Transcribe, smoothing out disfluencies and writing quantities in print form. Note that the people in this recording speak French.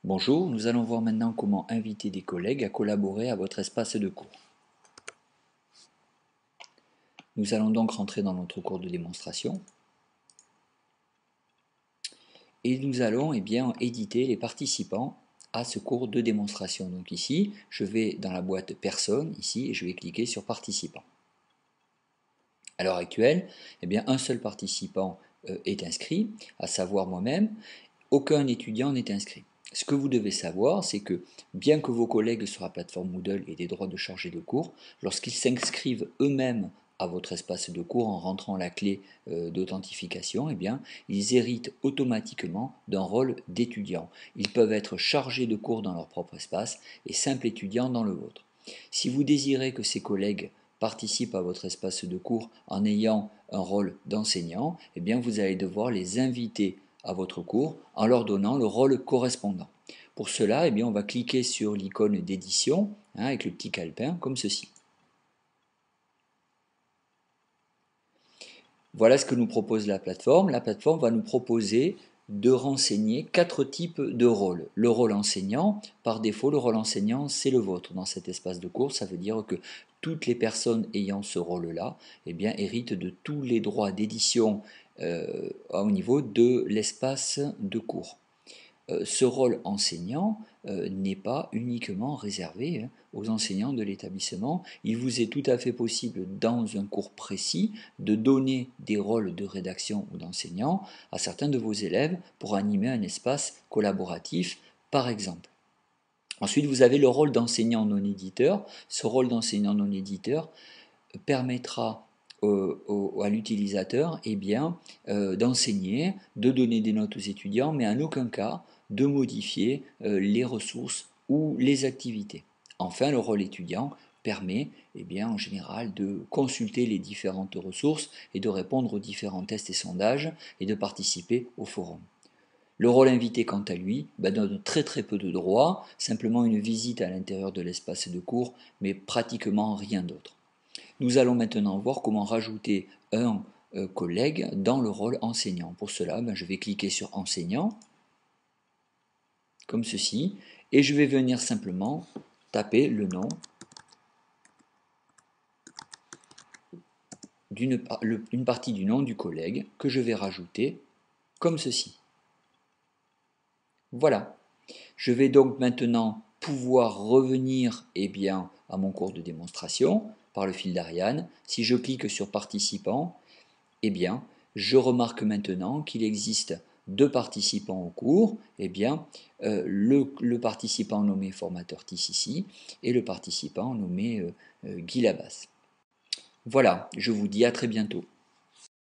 Bonjour, nous allons voir maintenant comment inviter des collègues à collaborer à votre espace de cours. Nous allons donc rentrer dans notre cours de démonstration et nous allons éditer les participants à ce cours de démonstration. Donc ici, je vais dans la boîte personne ici et je vais cliquer sur participants. À l'heure actuelle, un seul participant est inscrit, à savoir moi-même. Aucun étudiant n'est inscrit. Ce que vous devez savoir, c'est que bien que vos collègues sur la plateforme Moodle aient des droits de charger de cours, lorsqu'ils s'inscrivent eux-mêmes à votre espace de cours en rentrant la clé d'authentification, ils héritent automatiquement d'un rôle d'étudiant. Ils peuvent être chargés de cours dans leur propre espace et simples étudiants dans le vôtre. Si vous désirez que ces collègues participent à votre espace de cours en ayant un rôle d'enseignant, vous allez devoir les inviter à votre cours en leur donnant le rôle correspondant. Pour cela, on va cliquer sur l'icône d'édition avec le petit calepin comme ceci. Voilà ce que nous propose la plateforme. La plateforme va nous proposer de renseigner 4 types de rôles. Le rôle enseignant, par défaut, le rôle enseignant, c'est le vôtre dans cet espace de cours. Ça veut dire que toutes les personnes ayant ce rôle-là héritent de tous les droits d'édition au niveau de l'espace de cours. Ce rôle enseignant n'est pas uniquement réservé aux enseignants de l'établissement. Il vous est tout à fait possible, dans un cours précis, de donner des rôles de rédaction ou d'enseignant à certains de vos élèves pour animer un espace collaboratif, par exemple. Ensuite, vous avez le rôle d'enseignant non éditeur. Ce rôle d'enseignant non éditeur permettra à l'utilisateur d'enseigner, de donner des notes aux étudiants, mais en aucun cas de modifier les ressources ou les activités. Enfin, le rôle étudiant permet en général de consulter les différentes ressources et de répondre aux différents tests et sondages et de participer au forum. Le rôle invité, quant à lui, donne très peu de droits, simplement une visite à l'intérieur de l'espace de cours, mais pratiquement rien d'autre. Nous allons maintenant voir comment rajouter un collègue dans le rôle enseignant. Pour cela, je vais cliquer sur enseignant, comme ceci, et je vais venir simplement taper le nom une partie du nom du collègue que je vais rajouter comme ceci. Voilà. Je vais donc maintenant pouvoir revenir à mon cours de démonstration par le fil d'Ariane. Si je clique sur participants, je remarque maintenant qu'il existe deux participants au cours, le participant nommé formateur TIS ici et le participant nommé Guy Labas. Voilà, je vous dis à très bientôt.